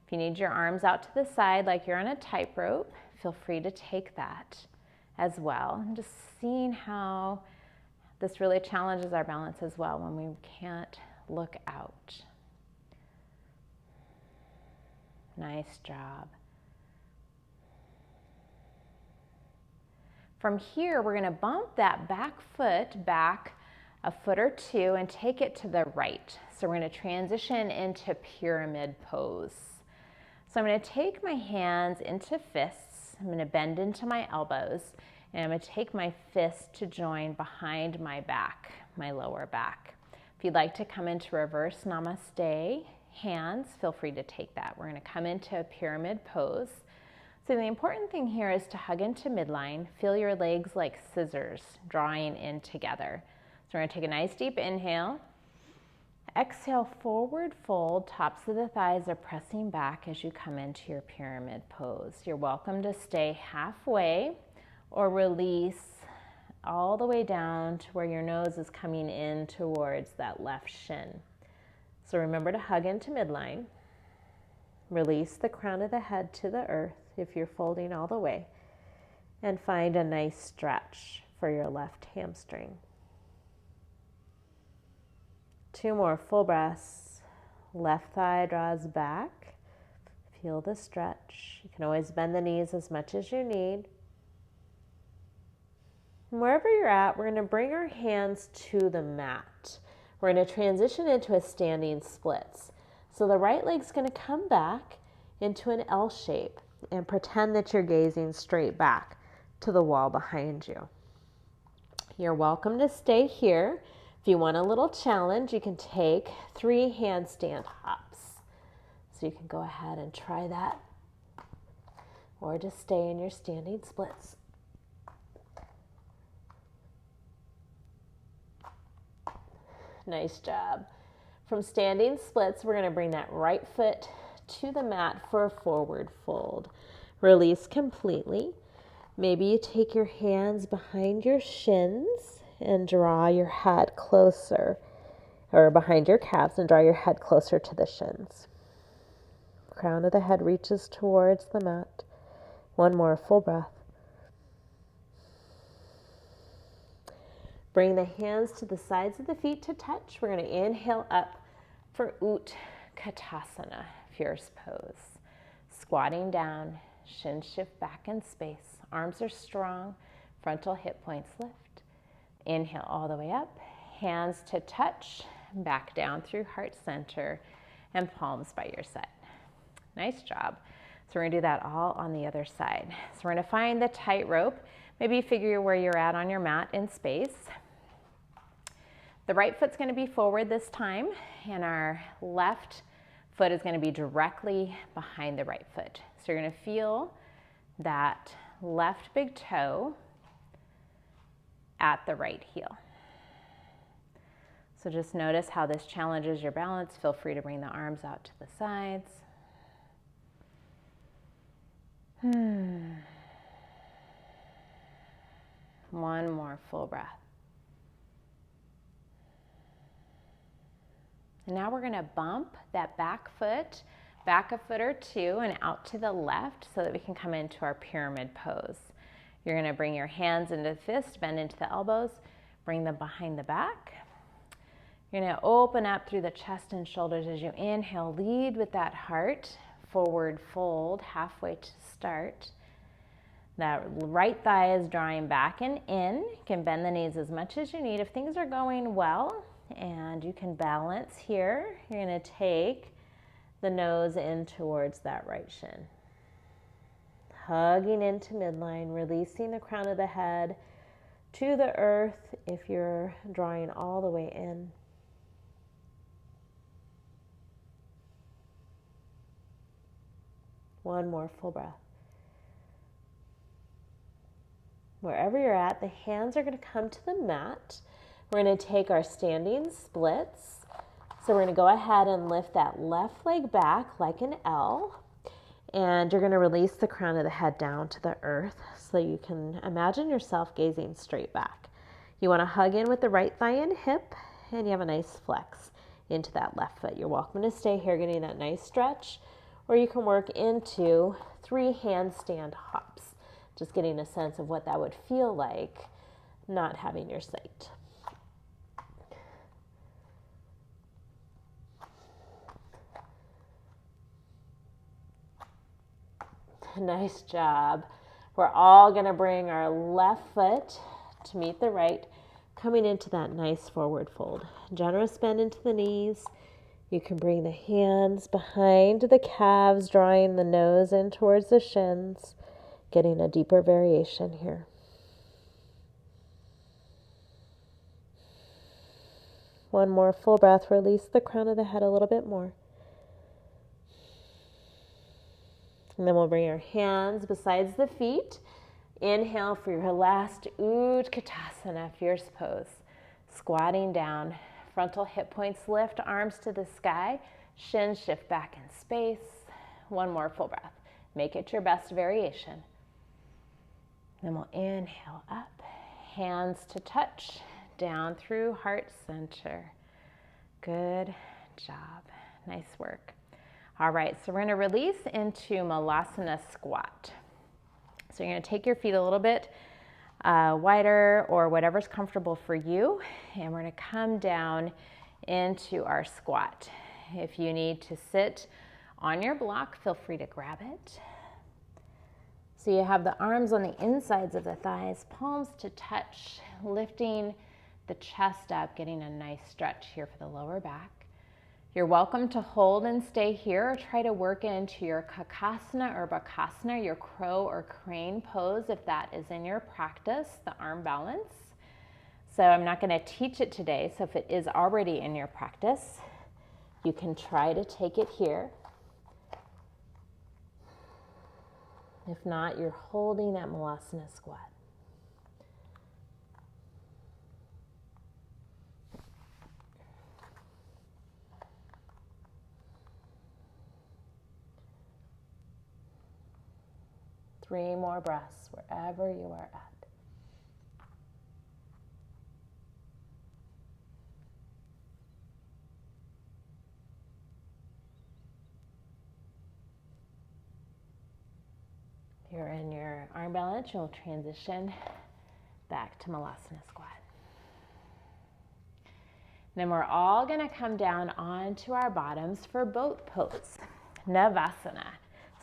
If you need your arms out to the side like you're on a tightrope, feel free to take that as well. And just seeing how this really challenges our balance as well when we can't look out. Nice job. From here, we're going to bump that back foot back a foot or 2 and take it to the right. So we're going to transition into pyramid pose. So I'm going to take my hands into fists. I'm going to bend into my elbows, and I'm going to take my fists to join behind my back, my lower back. If you'd like to come into reverse namaste hands, feel free to take that. We're going to come into a pyramid pose. So the important thing here is to hug into midline. Feel your legs like scissors drawing in together. So we're going to take a nice deep inhale. Exhale, forward fold. Tops of the thighs are pressing back as you come into your pyramid pose. You're welcome to stay halfway or release all the way down to where your nose is coming in towards that left shin. So remember to hug into midline. Release the crown of the head to the earth if you're folding all the way. And find a nice stretch for your left hamstring. 2 more full breaths. Left thigh draws back. Feel the stretch. You can always bend the knees as much as you need. And wherever you're at, we're going to bring our hands to the mat. We're going to transition into a standing splits. So the right leg's going to come back into an L shape and pretend that you're gazing straight back to the wall behind you. You're welcome to stay here. If you want a little challenge, you can take 3 handstand hops. So you can go ahead and try that, or just stay in your standing splits. Nice job. From standing splits, we're going to bring that right foot to the mat for a forward fold. Release completely. Maybe you take your hands behind your shins and draw your head closer, or behind your calves and draw your head closer to the shins. Crown of the head reaches towards the mat. 1 more full breath. Bring the hands to the sides of the feet to touch. We're going to inhale up for Utkatasana, fierce pose. Squatting down, shins shift back in space. Arms are strong, frontal hip points lift. Inhale all the way up, hands to touch, back down through heart center, and palms by your side. Nice job. So we're going to do that all on the other side. So we're going to find the tightrope. Maybe figure where you're at on your mat in space. The right foot's going to be forward this time, and our left foot is going to be directly behind the right foot. So you're going to feel that left big toe at the right heel. So just notice how this challenges your balance. Feel free to bring the arms out to the sides. One more full breath. And now we're going to bump that back foot, back a foot or two and out to the left so that we can come into our pyramid pose. You're going to bring your hands into the fist, bend into the elbows, bring them behind the back. You're going to open up through the chest and shoulders as you inhale. Lead with that heart, forward fold, halfway to start. That right thigh is drawing back and in. You can bend the knees as much as you need. If things are going well and you can balance here, you're going to take the nose in towards that right shin. Hugging into midline, releasing the crown of the head to the earth if you're drawing all the way in. One more full breath. Wherever you're at, the hands are going to come to the mat. We're going to take our standing splits. So we're going to go ahead and lift that left leg back like an L. And you're going to release the crown of the head down to the earth so you can imagine yourself gazing straight back. You want to hug in with the right thigh and hip, and you have a nice flex into that left foot. You're welcome to stay here getting that nice stretch, or you can work into 3 handstand hops, just getting a sense of what that would feel like not having your sight. Nice job. We're all going to bring our left foot to meet the right, coming into that nice forward fold. Generous bend into the knees. You can bring the hands behind the calves, drawing the nose in towards the shins, getting a deeper variation here. One more full breath. Release the crown of the head a little bit more. And then we'll bring our hands besides the feet. Inhale for your last Utkatasana, fierce pose. Squatting down, frontal hip points lift, arms to the sky, shins shift back in space. One more full breath. Make it your best variation. Then we'll inhale up, hands to touch, down through heart center. Good job. Nice work. All right, so we're going to release into Malasana squat. So you're going to take your feet a little bit wider or whatever's comfortable for you, and we're going to come down into our squat. If you need to sit on your block, feel free to grab it. So you have the arms on the insides of the thighs, palms to touch, lifting the chest up, getting a nice stretch here for the lower back. You're welcome to hold and stay here or try to work into your Kakasana or Bakasana, your crow or crane pose if that is in your practice, the arm balance. So I'm not going to teach it today, so if it is already in your practice, you can try to take it here. If not, you're holding that Malasana squat. Three more breaths wherever you are at. If you're in your arm balance, you'll transition back to Malasana squat. Then we're all going to come down onto our bottoms for boat pose, Navasana,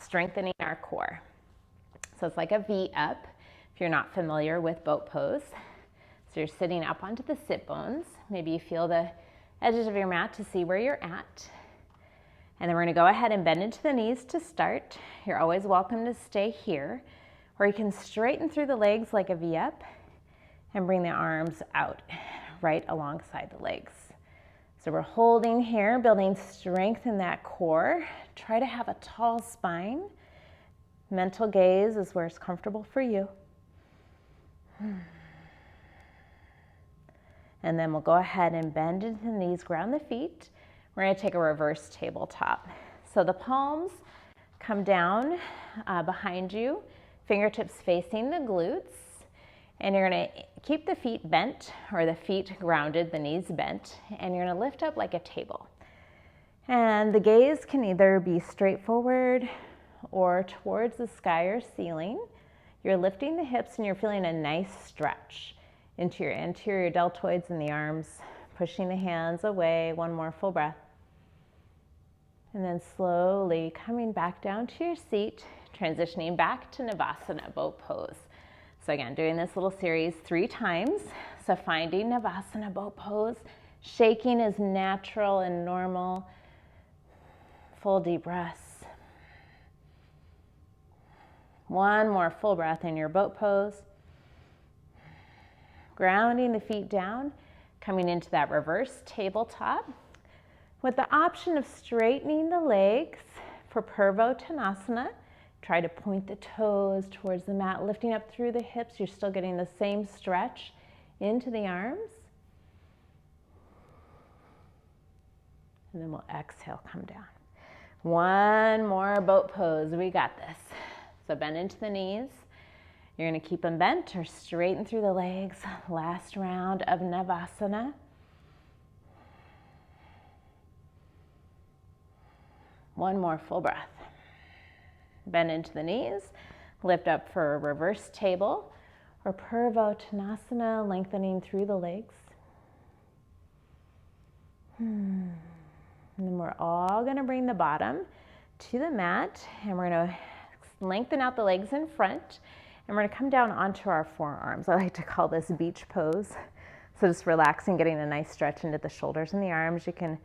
strengthening our core. So it's like a V up, if you're not familiar with boat pose. So you're sitting up onto the sit bones. Maybe you feel the edges of your mat to see where you're at. And then we're going to go ahead and bend into the knees to start. You're always welcome to stay here. Or you can straighten through the legs like a V up and bring the arms out right alongside the legs. So we're holding here, building strength in that core. Try to have a tall spine. Mental gaze is where it's comfortable for you. And then we'll go ahead and bend into the knees, ground the feet. We're going to take a reverse tabletop. So the palms come down behind you, fingertips facing the glutes. And you're going to keep the feet bent, or the feet grounded, the knees bent, and you're going to lift up like a table. And the gaze can either be straight forward or towards the sky or ceiling. You're lifting the hips and you're feeling a nice stretch into your anterior deltoids and the arms, pushing the hands away. One more full breath. And then slowly coming back down to your seat, transitioning back to Navasana, boat pose. So again, doing this little series 3 times. So finding Navasana, boat pose. Shaking is natural and normal. Full deep breaths. One more full breath in your boat pose. Grounding the feet down, coming into that reverse tabletop with the option of straightening the legs for Uttanasana. Try to point the toes towards the mat, lifting up through the hips. You're still getting the same stretch into the arms. And then we'll exhale, come down. One more boat pose. We got this. So bend into the knees. You're going to keep them bent or straighten through the legs. Last round of Navasana. One more full breath. Bend into the knees. Lift up for a reverse table or Uttanasana, lengthening through the legs. And then we're all going to bring the bottom to the mat, and we're going to lengthen out the legs in front, and we're going to come down onto our forearms. I like to call this beach pose. So just relaxing, getting a nice stretch into the shoulders and the arms. You can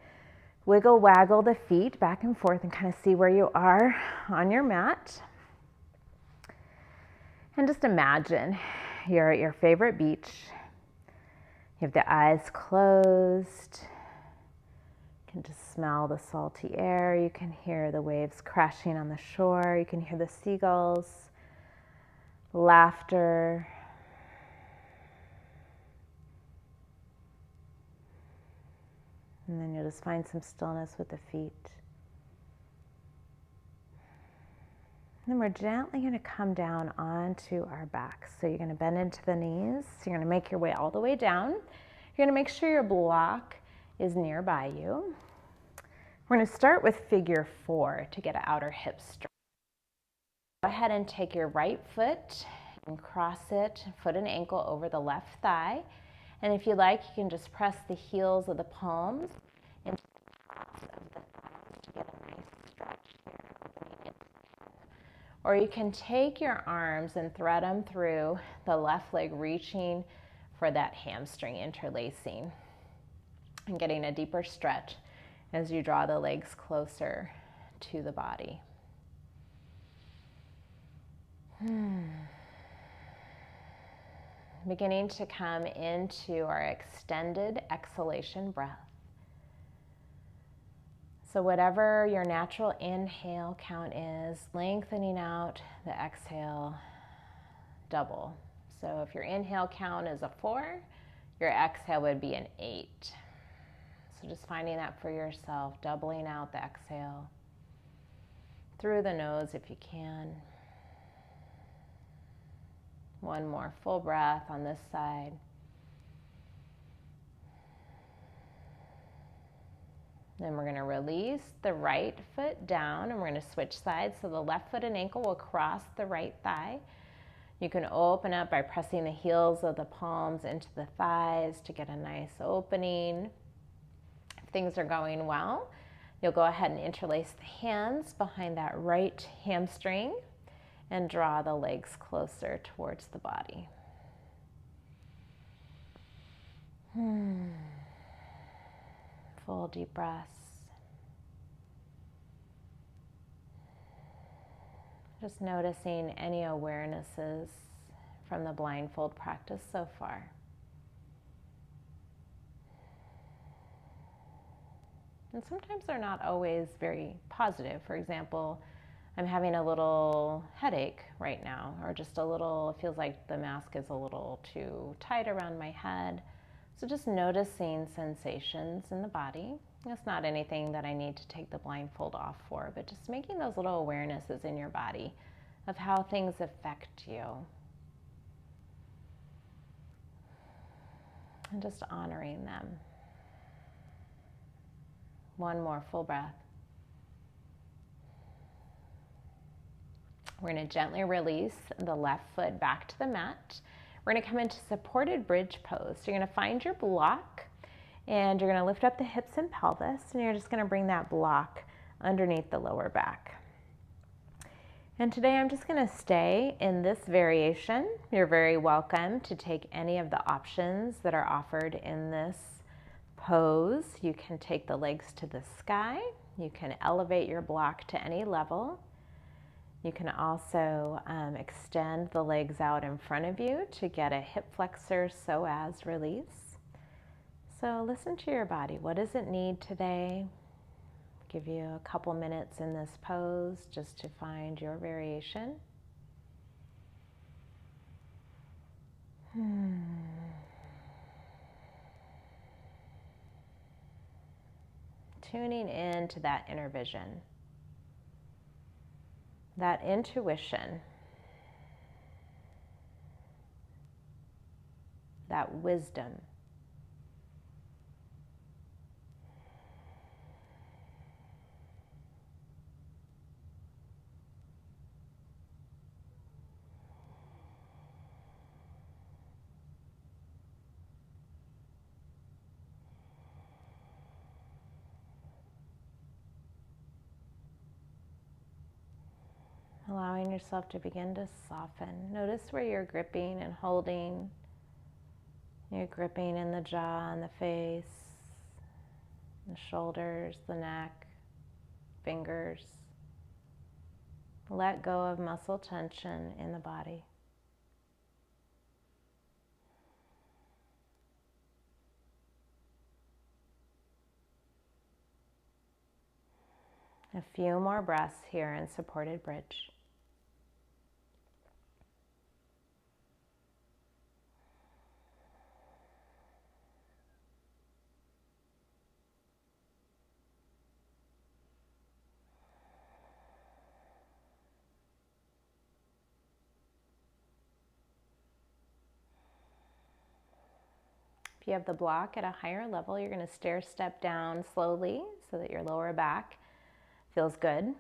wiggle, waggle the feet back and forth and kind of see where you are on your mat. And just imagine you're at your favorite beach. You have the eyes closed. You can just smell the salty air. You can hear the waves crashing on the shore. You can hear the seagulls, laughter. And then you'll just find some stillness with the feet. And then we're gently going to come down onto our backs. So you're going to bend into the knees. You're going to make your way all the way down. You're going to make sure your block is nearby you. We're going to start with figure 4 to get an outer hip stretch. Go ahead and take your right foot and cross it, foot and ankle over the left thigh. And if you like, you can just press the heels of the palms into the tops of the thighs to get a nice stretch here. Or you can take your arms and thread them through the left leg, reaching for that hamstring interlacing and getting a deeper stretch as you draw the legs closer to the body. Beginning to come into our extended exhalation breath. So whatever your natural inhale count is, lengthening out the exhale double. So if your inhale count is a 4, your exhale would be an 8. So just finding that for yourself, doubling out the exhale through the nose if you can. One more full breath on this side. Then we're going to release the right foot down and we're going to switch sides. So the left foot and ankle will cross the right thigh. You can open up by pressing the heels of the palms into the thighs to get a nice opening. If things are going well, you'll go ahead and interlace the hands behind that right hamstring and draw the legs closer towards the body. Full deep breaths. Just noticing any awarenesses from the blindfold practice so far. And sometimes they're not always very positive. For example, I'm having a little headache right now, or just a little, it feels like the mask is a little too tight around my head. So just noticing sensations in the body. It's not anything that I need to take the blindfold off for, but just making those little awarenesses in your body of how things affect you. And just honoring them. One more full breath. We're going to gently release the left foot back to the mat. We're going to come into supported bridge pose. So you're going to find your block and you're going to lift up the hips and pelvis, and you're just going to bring that block underneath the lower back. And today I'm just going to stay in this variation. You're very welcome to take any of the options that are offered in this pose. You can take the legs to the sky. You can elevate your block to any level. You can also extend the legs out in front of you to get a hip flexor psoas release. So listen to your body. What does it need today? Give you a couple minutes in this pose just to find your variation. Tuning into that inner vision, that intuition, that wisdom. Allowing yourself to begin to soften. Notice where you're gripping and holding. You're gripping in the jaw and the face, the shoulders, the neck, fingers. Let go of muscle tension in the body. A few more breaths here in supported bridge. If you have the block at a higher level, you're going to stair step down slowly so that your lower back feels good.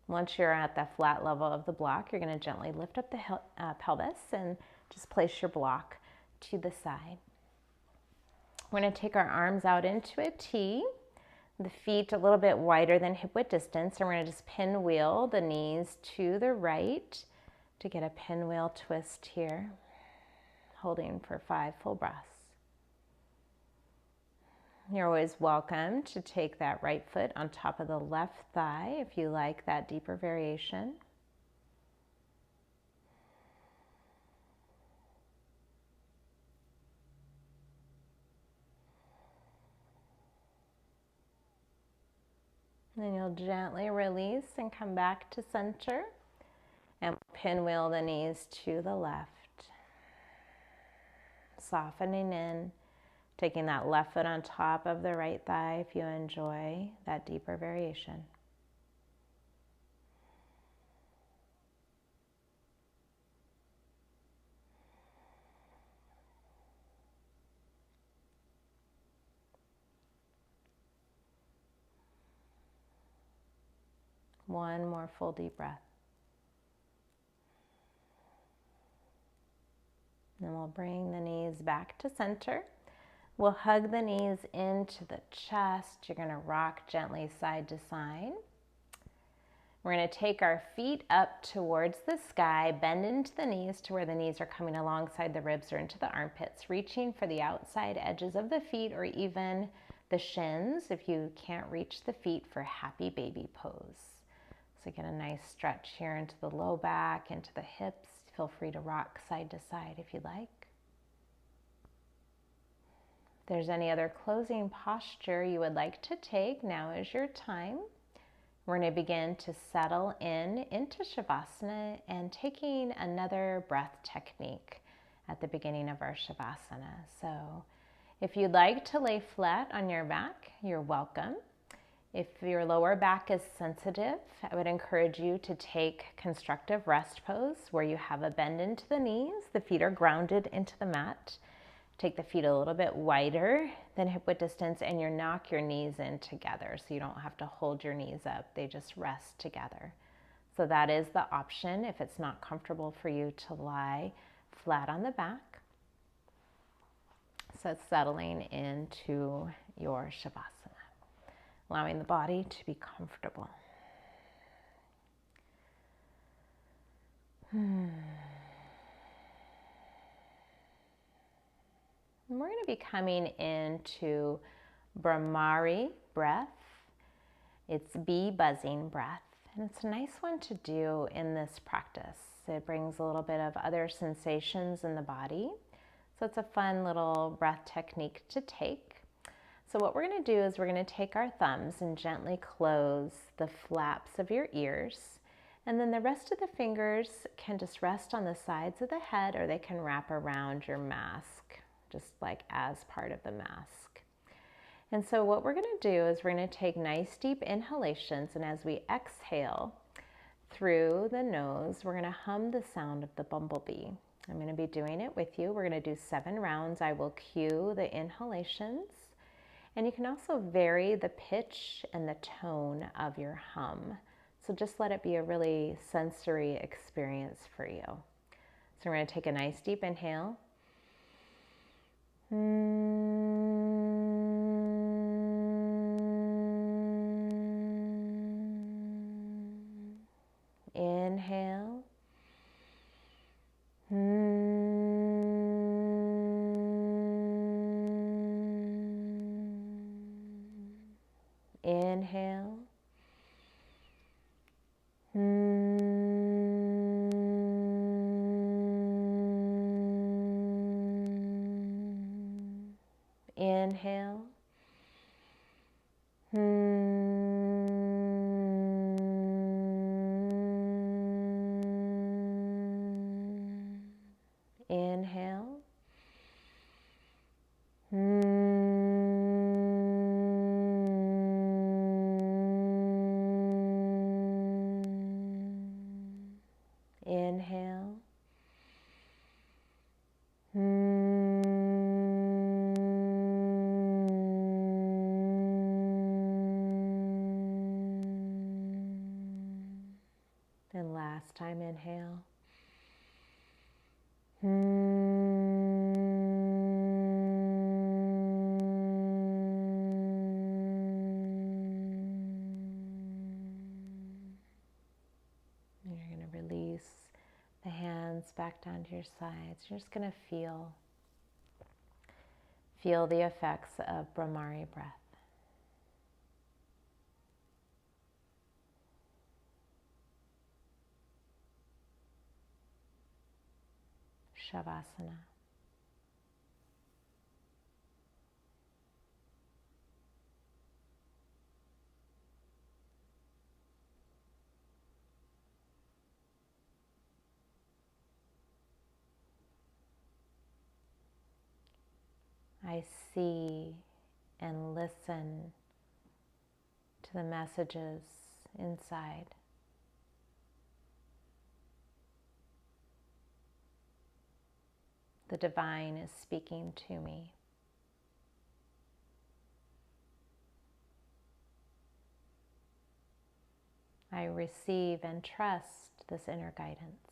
Once you're at the flat level of the block, you're going to gently lift up the pelvis and just place your block to the side. We're going to take our arms out into a T, the feet a little bit wider than hip width distance, and we're going to just pinwheel the knees to the right to get a pinwheel twist here, holding for 5 full breaths. You're always welcome to take that right foot on top of the left thigh if you like that deeper variation. Then you'll gently release and come back to center and pinwheel the knees to the left. Softening in, taking that left foot on top of the right thigh if you enjoy that deeper variation. One more full deep breath. Then we'll bring the knees back to center. We'll hug the knees into the chest. You're going to rock gently side to side. We're going to take our feet up towards the sky, bend into the knees to where the knees are coming alongside the ribs or into the armpits, reaching for the outside edges of the feet or even the shins if you can't reach the feet for happy baby pose. So get a nice stretch here into the low back, into the hips. Feel free to rock side to side if you like. If there's any other closing posture you would like to take, now is your time. We're going to begin to settle into Shavasana and taking another breath technique at the beginning of our Shavasana. So if you'd like to lay flat on your back, you're welcome. If your lower back is sensitive, I would encourage you to take constructive rest pose where you have a bend into the knees, the feet are grounded into the mat. Take the feet a little bit wider than hip width distance and you knock your knees in together so you don't have to hold your knees up. They just rest together. So that is the option if it's not comfortable for you to lie flat on the back. So settling into your Shavasana, allowing the body to be comfortable. And we're going to be coming into Bramari Breath. It's bee buzzing breath, and it's a nice one to do in this practice. It brings a little bit of other sensations in the body, so it's a fun little breath technique to take. So what we're going to do is we're going to take our thumbs and gently close the flaps of your ears, and then the rest of the fingers can just rest on the sides of the head or they can wrap around your mask, just like as part of the mask. And so what we're going to do is we're going to take nice deep inhalations, and as we exhale through the nose, we're going to hum the sound of the bumblebee. I'm going to be doing it with you. We're going to do 7 rounds. I will cue the inhalations, and you can also vary the pitch and the tone of your hum. So just let it be a really sensory experience for you. So we're going to take a nice deep inhale. Inhale. Inhale. Inhale. Inhale. Inhale. And last time, inhale. And you're going to release the hands back down to your sides. You're just going to feel the effects of Bramari breath. Shavasana. I see and listen to the messages inside. The divine is speaking to me. I receive and trust this inner guidance.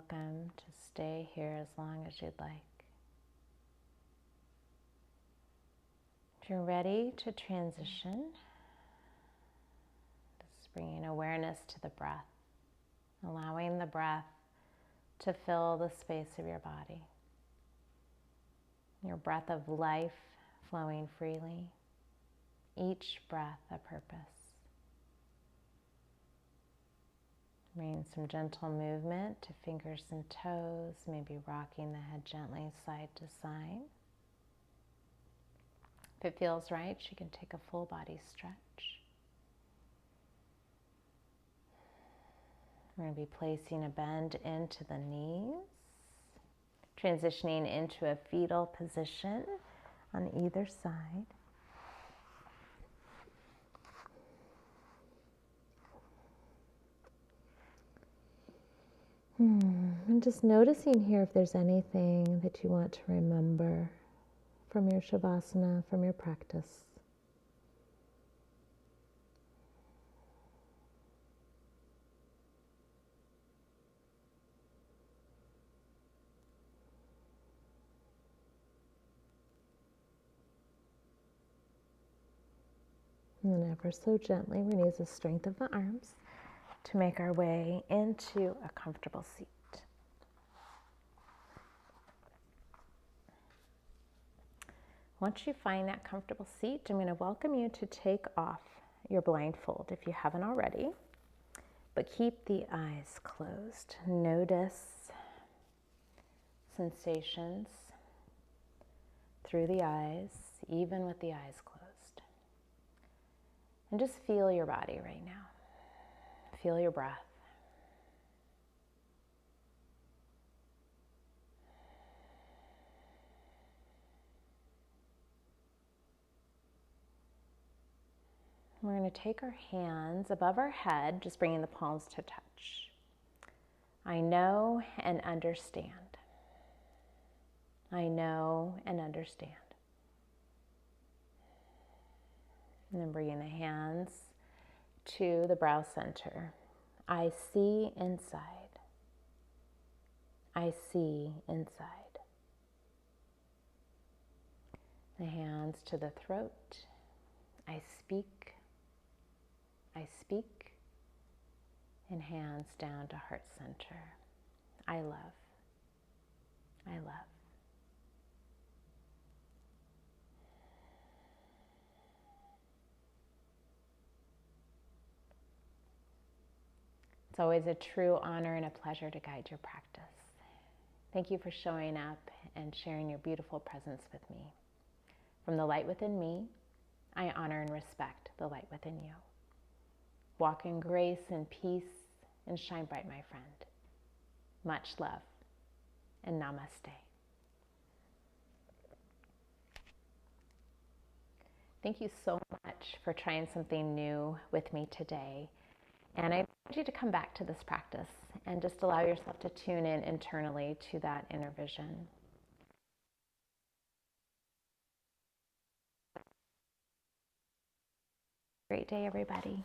welcome to stay here as long as you'd like. If you're ready to transition, just bringing awareness to the breath, allowing the breath to fill the space of your body. Your breath of life flowing freely, each breath a purpose. Bring some gentle movement to fingers and toes, maybe rocking the head gently side to side. If it feels right, you can take a full body stretch. We're going to be placing a bend into the knees, transitioning into a fetal position on either side. And just noticing here if there's anything that you want to remember from your Shavasana, from your practice. And then ever so gently, we're going to use the strength of the arms to make our way into a comfortable seat. Once you find that comfortable seat, I'm going to welcome you to take off your blindfold if you haven't already, but keep the eyes closed. Notice sensations through the eyes, even with the eyes closed. And just feel your body right now. Feel your breath. We're going to take our hands above our head, just bringing the palms to touch. I know and understand. I know and understand. And then bringing the hands to the brow center. I see inside. I see inside. The hands to the throat. I speak. I speak. And hands down to heart center. I love. I love. It's always a true honor and a pleasure to guide your practice. Thank you for showing up and sharing your beautiful presence with me. From the light within me, I honor and respect the light within you. Walk in grace and peace and shine bright, my friend. Much love and namaste. Thank you so much for trying something new with me today. And I invite you to come back to this practice and just allow yourself to tune in internally to that inner vision. Great day, everybody.